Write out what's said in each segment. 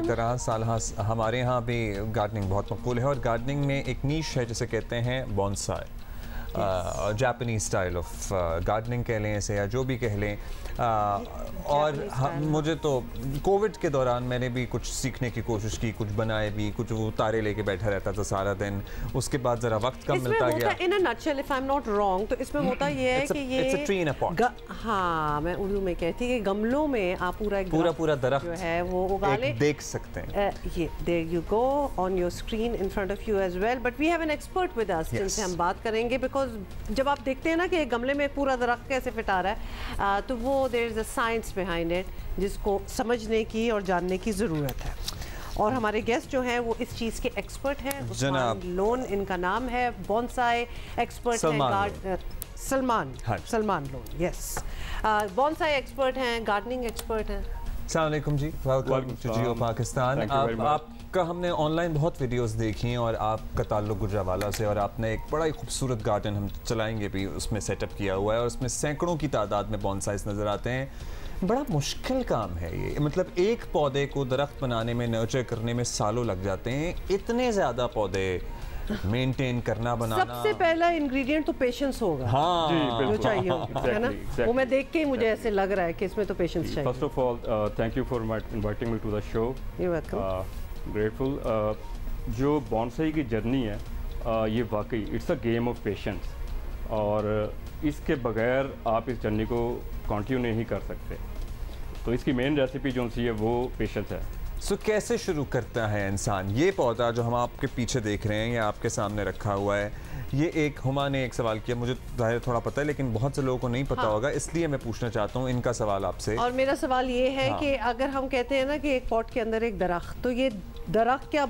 तरह हमारे यहाँ भी गार्डनिंग बहुत मकबूल है और गार्डनिंग में एक नीश है जिसे कहते हैं bonsai, Japanese style of gardening कह लें इसे या जो भी कह लें। और मुझे तो कोविड के दौरान मैंने भी कुछ सीखने की कोशिश की, कुछ बनाए भी, कुछ वो तारे लेके बैठा रहता था सारा दिन। उसके बाद ज़रा वक्त कम मिलता गया। In a nutshell if I am not wrong तो इसमें होता ये है कि ये it's a tree in a pot. हाँ, मैं उर्दू में कहती कि गमलों में आप पूरा दरख्त जो है वो उगा ले, देख सकते हैं। ये there you go on your screen in front of you as well, but we have an expert with us जिनसे हम बात करेंगे। बिकॉज जब आप देखते हैं ना कि गमले में पूरा दरख्त कैसे फिट आ रहा है, तो वो there is a science behind it जिसको समझने की और जानने की ज़रूरत है। और हमारे गेस्ट जो हैं वो इस चीज़ के एक्सपर्ट हैं। उस्मान लोन इनका नाम है, बॉन्साई एक्सपर्ट हैं। Salman loan, yes, bonsai expert हैं, गार्डनिंग एक्सपर्ट हैं। अस्सलाम वालेकुम जी, वेलकम टू जियो पाकिस्तान। आपका हमने ऑनलाइन बहुत वीडियोस देखी हैं और आपका ताल्लुक गुजरावाला से, और आपने एक बड़ा ही खूबसूरत गार्डन हम चलाएंगे भी उसमें सेटअप किया हुआ है और उसमें सैकड़ों की तादाद में बॉन्साइज नज़र आते हैं। बड़ा मुश्किल काम है ये, मतलब एक पौधे को दरख्त बनाने में, नर्चर करने में सालों लग जाते हैं। इतने ज़्यादा पौधे मेंटेन करना, बनाना, सबसे पहला इंग्रेडिएंट तो पेशेंस होगा। हाँ, जो चाहिए है ना, वो मैं देख के ही मुझे ऐसे लग रहा है कि इसमें तो पेशेंस चाहिए। First of all thank you for inviting me to the show. You welcome. Grateful. जो बॉन्साई की जर्नी है, ये वाकई it's a game of patience, और इसके बगैर आप इस जर्नी को कंटिन्यू नहीं कर सकते। तो इसकी मेन रेसिपी जो सी है वो पेशेंस है। सो कैसे शुरू करता है इंसान? ये पौधा जो हम आपके पीछे देख रहे हैं या आपके सामने रखा हुआ है, ये एक हुमा ने एक सवाल किया, मुझे जाहिर थोड़ा पता है लेकिन बहुत से लोगों को नहीं पता होगा, इसलिए मैं पूछना चाहता हूँ इनका सवाल आपसे। और मेरा सवाल ये है कि अगर हम कहते हैं ना कि एक पॉट के अंदर एक दरख्त, तो ये दरख्त क्या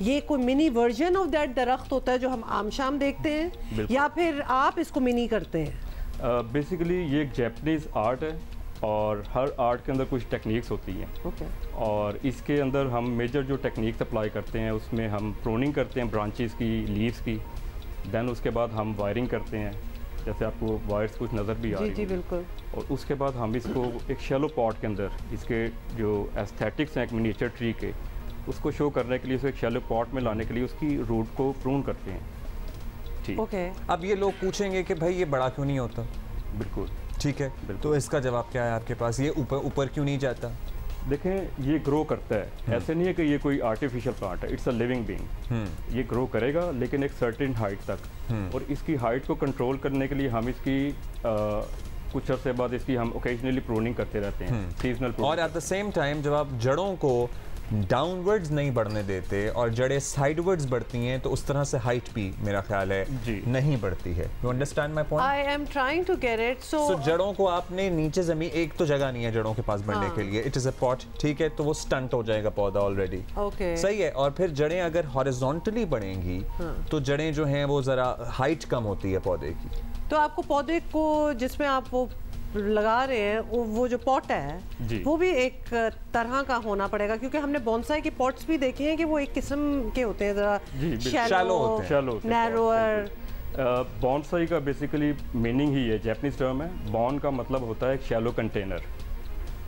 ये कोई मिनी वर्जन ऑफ दैट दरख्त होता है जो हम आम शाम देखते हैं, या फिर आप इसको मिनी करते हैं? बेसिकली ये एक जापानीज आर्ट है और हर आर्ट के अंदर कुछ टेक्निक्स होती हैं। और इसके अंदर हम मेजर जो टेक्निक्स अप्लाई करते हैं उसमें हम प्रूनिंग करते हैं ब्रांचेस की, लीव्स की। देन उसके बाद हम वायरिंग करते हैं, जैसे आपको वायर्स कुछ नज़र भी आ रही हैं। जी बिल्कुल। और उसके बाद हम इसको एक शैलो पॉट के अंदर, इसके जो एस्थेटिक्स हैं एक मिनिएचर ट्री के, उसको शो करने के लिए उसको एक शैलो पॉट में लाने के लिए उसकी रूट को प्रून करते हैं। ठीक। अब ये लोग पूछेंगे कि भाई ये बड़ा क्यों नहीं होता? बिल्कुल ठीक है, तो इसका जवाब क्या है आपके पास? ये ऊपर क्यों नहीं जाता? देखें, ये ग्रो करता है, ऐसे नहीं है कि ये कोई आर्टिफिशियल प्लांट है, इट्स अ लिविंग बीइंग। ये ग्रो करेगा लेकिन एक सर्टेन हाइट तक, और इसकी हाइट को कंट्रोल करने के लिए हम इसकी कुछ अर्से बाद इसकी हम ओकेजनली प्रूनिंग करते रहते हैं, सीजनल प्रूनिंग। और एट द सेम टाइम जब आप जड़ों को डाउनवर्ड्स नहीं बढ़ने देते और जड़ें साइडवर्ड्स बढ़ती हैं, तो उस तरह से हाइट भी मेरा ख्याल है नहीं बढ़ती है। You understand my point? I am trying to get it. So जड़ों को आपने नीचे जमीन, एक तो जगह नहीं है जड़ों के पास बढ़ने के लिए, इट इज अ पॉट, ठीक है, तो वो स्टंट हो जाएगा पौधा ऑलरेडी। सही है। और फिर जड़ें अगर हॉरिजॉन्टली बढ़ेंगी तो जड़ें जो हैं वो जरा हाइट कम होती है पौधे की। तो आपको पौधे को जिसमें आप वो लगा रहे हैं वो जो पॉट है वो भी एक तरह का होना पड़ेगा, क्योंकि हमने बॉन्साई के पॉट्स भी देखे हैं कि वो एक किस्म के होते हैं, जरा शैलो होते हैं, नैरोअर। बॉन्साई का बेसिकली मीनिंग ही है, जापानीज टर्म है। बॉन का मतलब होता है एक शैलो कंटेनर,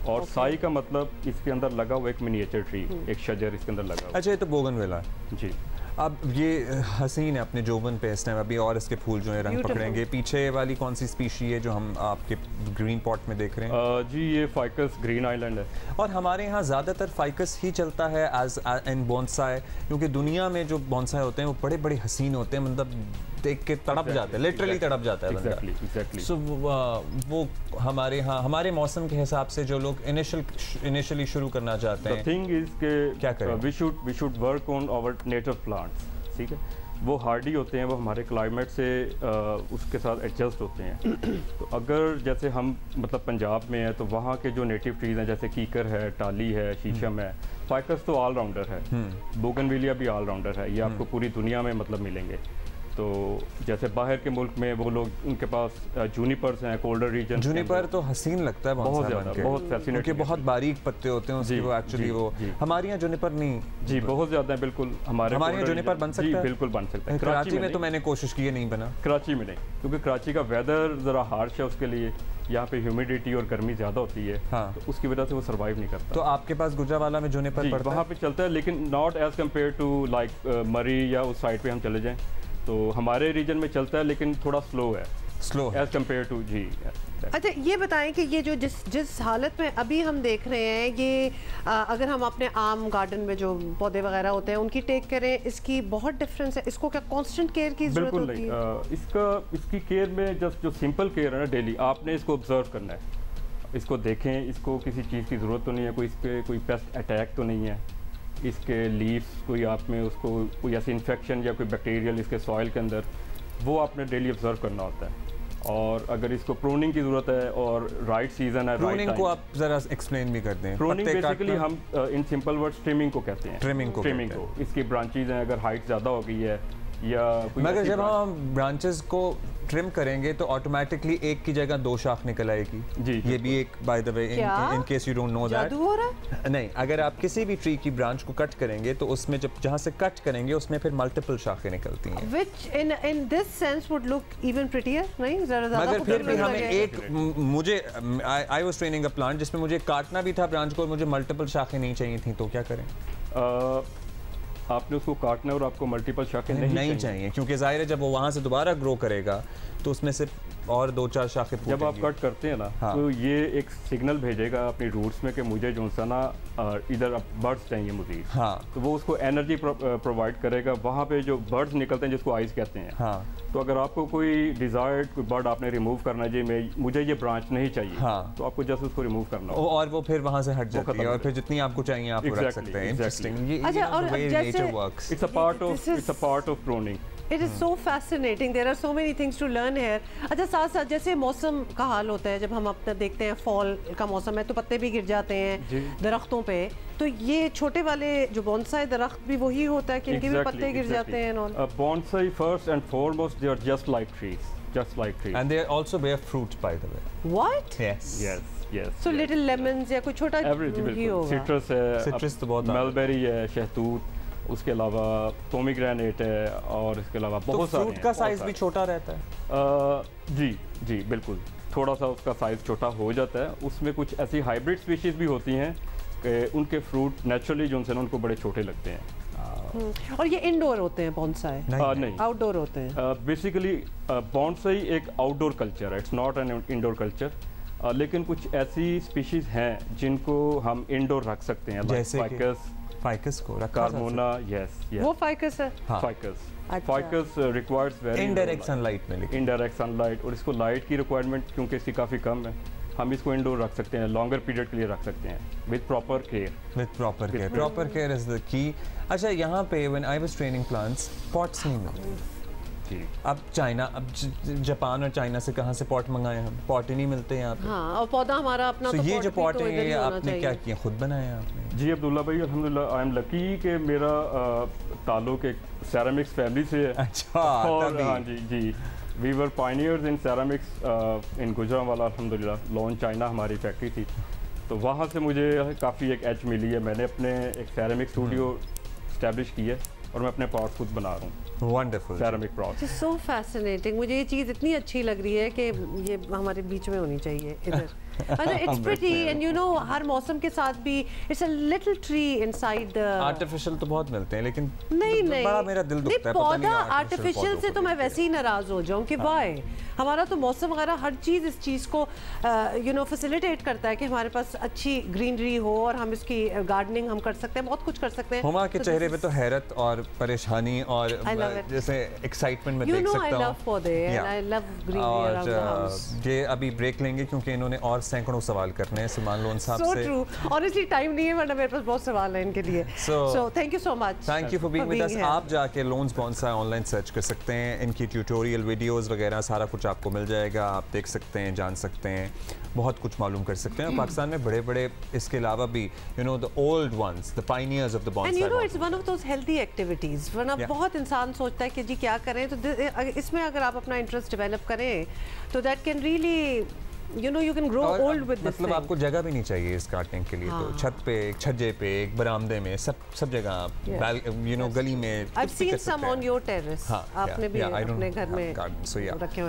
और साई का मतलब इसके अंदर लगा हुआ एक मिनिएचर ट्री, एक शजर इसके अंदर लगा हुआ। अच्छा, ये तो बोगनविला है जी। अब ये हसीन है अपने जोबन पे इस टाइम अभी, और इसके फूल जो है रंग पकड़ेंगे। पीछे वाली कौन सी स्पीशी है जो हम आपके ग्रीन पॉट में देख रहे हैं? जी, ये फाइकस ग्रीन आइलैंड है। और हमारे यहाँ ज़्यादातर फाइकस ही चलता है एज इन बॉन्साई, क्योंकि दुनिया में जो बॉन्साई होते हैं वो बड़े बड़े हसीन होते हैं, मतलब देख के तड़प जाते हैं, लिटरली तड़प जाता है बंदा। सो वो हमारे यहाँ हमारे मौसम के हिसाब से जो लोग इनिशियली शुरू करना चाहते हैं, थिंग इज के क्या करें? We should work on our native plants. ठीक है, वो हार्डी होते हैं, वो हमारे क्लाइमेट से उसके साथ एडजस्ट होते हैं। तो अगर जैसे हम मतलब पंजाब में है तो वहाँ के जो नेटिव ट्रीज हैं, जैसे कीकर है, टाली है, शीशम है, फाइकस तो ऑल राउंडर है, बोगनविलिया भी ऑल राउंडर है, ये आपको पूरी दुनिया में मतलब मिलेंगे। तो जैसे बाहर के मुल्क में वो लोग, उनके पास जूनिपर्स हैं, कोल्डर रीजन। जूनिपर तो हसीन लगता है बहुत ज़्यादा, बहुत फैसिनेटिंग, क्योंकि बहुत बारीक पत्ते होते हैं उसकी, वो एक्चुअली वो हमारे यहाँ जूनिपर नहीं जी बहुत ज़्यादा है, बिल्कुल हमारे यहाँ जूनिपर बन सकता है, बिल्कुल बन सकता है। कराची में तो मैंने कोशिश की है, नहीं बना। कराची में नहीं, क्योंकि कराची का वेदर ज़रा हार्श है उसके लिए, यहाँ पे ह्यूमिडिटी और गर्मी ज़्यादा होती है। हाँ। तो उसकी वजह से वो सर्वाइव नहीं करता। तो आपके पास गुजरावाला में जूनिपर पड़ता है? वहाँ पे चलता है, लेकिन not as compare to like Murree या उस साइड पे हम चले जाएं तो हमारे रीजन में चलता है, लेकिन थोड़ा स्लो है एज कम्पेयर टू जी। अच्छा ये बताएं कि ये जो जिस हालत में अभी हम देख रहे हैं, ये अगर हम अपने आम गार्डन में जो पौधे वगैरह होते हैं उनकी टेक करें, इसकी बहुत डिफरेंस है। इसको क्या कांस्टेंट केयर की जरूरत होती है? इसकी केयर में जस्ट जो सिंपल केयर है ना, डेली आपने इसको ऑब्जर्व करना है, इसको देखें, इसको किसी चीज़ की ज़रूरत तो नहीं है, कोई इस पर कोई पेस्ट अटैक तो नहीं है, इसके लीव्स कोई आप में उसको कोई ऐसी इन्फेक्शन या कोई बैक्टीरियल इसके सॉइल के अंदर, वो आपने डेली ऑब्जर्व करना होता है। और अगर इसको प्रूनिंग की ज़रूरत है और राइट सीजन है, प्रूनिंग को आप ज़रा एक्सप्लेन भी कर दें। प्रूनिंग बेसिकली हम इन सिंपल वर्ड्स ट्रिमिंग को कहते हैं। ट्रिमिंग को इसकी ब्रांचेज हैं, अगर हाइट ज़्यादा हो गई है या मगर जब हम ब्रांचेस को ट्रिम करेंगे तो ऑटोमेटिकली एक की जगह दो शाख निकल आएगी। जी ये भी एक by the way in case you don't know that नहीं, अगर आप किसी भी ट्री की ब्रांच को कट करेंगे तो उसमें जब जहाँ से कट करेंगे उसमें फिर मल्टीपल शाखें निकलती हैं, which in this sense would look even prettier. नहीं ज़्यादा, मगर फिर भी हमें एक मुझे I was training a plant जिसमें मुझे काटना भी था ब्रांच को, मुझे मल्टीपल शाखें नहीं चाहिए थी, तो क्या करें? आपने उसको काटना और आपको मल्टीपल शाखें नहीं चाहिए, क्योंकि जाहिर है जब वो वहाँ से दोबारा ग्रो करेगा तो उसमें से और दो चार शाखें फूटेंगी। जब आप कट करते हैं ना, हाँ। तो ये एक सिग्नल भेजेगा अपनी रूट्स में कि मुझे जो सा ना इधर बर्ड्स चाहिए मज़ीद। हाँ। तो वो उसको एनर्जी प्रोवाइड करेगा, वहाँ पे जो बर्ड्स निकलते हैं जिसको आइस कहते हैं। हाँ। तो अगर आपको कोई डिजायर्ड कोई बर्ड आपने रिमूव करना है, मुझे ये ब्रांच नहीं चाहिए, हाँ। तो आपको जस्ट उसको रिमूव करना और वो फिर वहाँ से हट जाती है और फिर जितनी आपको चाहिए आप रख सकते हैं। Interesting. It's a part of pruning. It is so fascinating. There are so many things to learn here. अच्छा साथ साथ जैसे मौसम का हाल होता है, जब हम अपना देखते हैं फॉल का मौसम है तो पत्ते भी गिर जाते हैं दरख्तों पे, तो ये छोटे वाले जो बोनसाई दरख्त भी वही होता है कि इनके भी पत्ते गिर जाते हैं? Bonsai first and foremost, they are just like trees. And they also bear fruit, by the way. What? Yes. So little lemons या कोई छोटा ही होगा? Citrus है, citrus तो बहुत mulberry है, शहतूत, उसके अलावा पोमीग्रेनेट है, और इसके अलावा बहुत सारे फ्रूट का साइज भी छोटा रहता है? जी बिल्कुल, थोड़ा सा उसका साइज छोटा हो जाता है। उसमें कुछ ऐसी हाइब्रिड स्पीशीज भी होती हैं कि उनके फ्रूट नेचुरली जो उनसे उनको बड़े छोटे लगते हैं। और ये इंडोर होते हैं बोनसाई? नहीं, आउटडोर होते हैं। बेसिकली बोनसाई एक आउटडोर कल्चर है, it's not an indoor culture. लेकिन कुछ ऐसी स्पीशीज हैं जिनको हम इंडोर रख सकते हैं, जैसे फाइकस को कार्मोना। यस, वो फाइकस है। Ficus requires very indirect sunlight में, लेकिन इनडायरेक्ट सनलाइट, और इसको लाइट की रिक्वायरमेंट क्योंकि इसकी काफ़ी कम है, हम इसको इंडोर रख सकते हैं, लॉन्गर पीरियड के लिए रख सकते हैं with proper care. Proper care is the key. अच्छा, यहाँ पे when I was training plants, pots नहीं मिलते। अब जापान और चाइना से कहाँ से पॉट मंगाए हम? पॉट ही नहीं मिलते यहाँ पे। हाँ, और पौधा हमारा अपना। तो ये जो पॉट है ये आपने क्या किया, खुद बनाया आपने? जी अब्दुल्ला भाई, अल्हम्दुलिल्लाह, आई एम लकी कि मेरा ताल्लुक एक सेरामिक्स फैमिली से है। अच्छा। और हाँ जी, we were pioneers in ceramics in Gujranwala, अल्हम्दुलिल्लाह। लॉन चाइना हमारी फैक्ट्री थी, तो वहाँ से मुझे काफ़ी एक एज मिली है। मैंने अपने एक सेरामिक स्टूडियो इस्टेब्लिश की है और मैं अपने पॉट्स खुद बना रहा हूँ। Wonderful. Ceramic pots. So fascinating. मुझे ये चीज़ इतनी अच्छी लग रही है कि ये हमारे बीच में होनी चाहिए इधर। It's pretty, and you know, हर मौसम के साथ भी it's a little tree inside the. Artificial तो बहुत मिलते हैं, लेकिन नहीं बड़ा मेरा दिल दुखता है। पौधा artificial से तो मैं वैसे ही नाराज हो जाऊँ कि why? हमारा तो मौसम वगैरह हर चीज़ इस चीज़ को फैसिलिटेट करता है कि हमारे पास अच्छी ग्रीनरी हो और हम इसकी गार्डनिंग हम कर सकते हैं, बहुत कुछ कर सकते हैं। हुमा के चेहरे पे तो हैरत और परेशानी और जैसे एक्साइटमेंट में देख सकता हूँ। I love पौधे and I love greenery around the house. ये अभी ब्रेक लेंगे क्योंकि इन्होंने और पास सैकड़ों सवाल करने हैं सलमान लोन साहब से। So true. Honestly, टाइम नहीं है, वरना मेरे पास बहुत सवाल हैं इनके लिए। So thank you so much. Thank you for being with us. आप जाके लोन्स बॉन्साई ऑनलाइन सर्च कर सकते हैं, इनकी ट्यूटोरियल वीडियोस वगैरह सारा कुछ आपको मिल जाएगा, आप देख सकते हैं, जान सकते हैं, बहुत कुछ मालूम कर सकते हैं। और पाकिस्तान में बड़े-बड़े इसके अलावा भी you know the old ones, the pioneers of the bonsai. And you know it's one of those healthy activities. वरना बहुत इंसान सोचता है कि जी क्या करें, तो इसमें अगर आप अपना इंटरेस्ट डेवलप करें तो that can really you know you can grow old with this मतलब thing. आपको जगह भी नहीं चाहिए इस गार्डनिंग के लिए। तो छत पे, एक छज्जे पे, एक बरामदे में, सब जगह आप you know गली में I've seen some on your terrace. आपने भी अपने घर में रखे